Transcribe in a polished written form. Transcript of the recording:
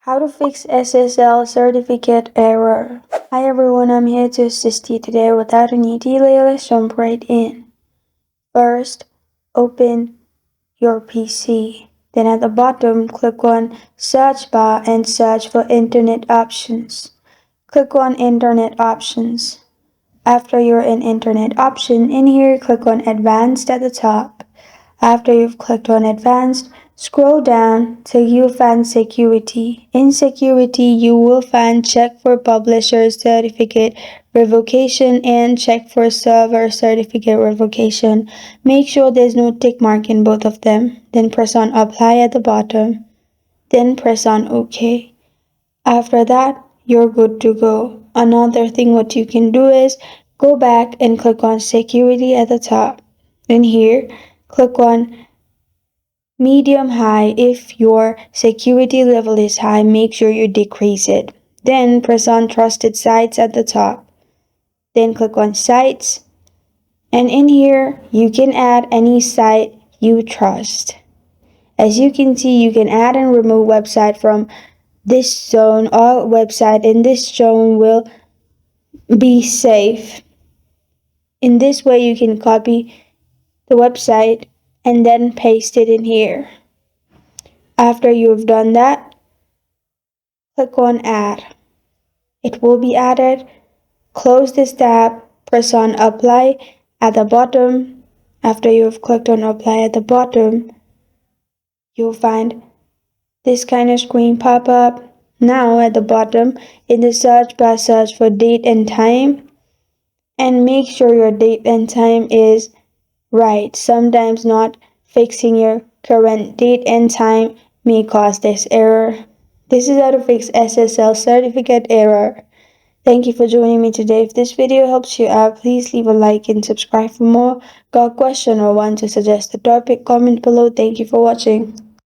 How to fix SSL certificate error. Hi everyone, I'm here to assist you today. Without any delay, let's jump right in. First, open your PC. Then at the bottom, click on search bar and search for internet options. Click on internet options. After you're in internet option, in here, click on advanced at the top. After you've clicked on advanced, scroll down till you find security. In security, you will find check for publisher certificate revocation and check for server certificate revocation. Make sure there's no tick mark in both of them. Then press on apply at the bottom. Then press on OK. After that, you're good to go. Another thing what you can do is go back and click on security at the top. Then here, click on medium high. If your security level is high, make sure you decrease it. Then press on trusted sites at the top. Then click on sites. And in here, you can add any site you trust. As you can see, you can add and remove website from this zone. All website in this zone will be safe. In this way, you can copy the website and then paste it in here. After you've done that, click on add. It will be added. Close this tab, press on apply at the bottom. After you've clicked on apply at the bottom, you'll find this kind of screen pop up. Now at the bottom in the search bar, search for date and time and make sure your date and time is right. Sometimes not fixing your current date and time may cause this error. This is how to fix SSL certificate error. Thank you for joining me today. If this video helps you out, please leave a like and subscribe for more. Got a question or want to suggest a topic? Comment below. Thank you for watching.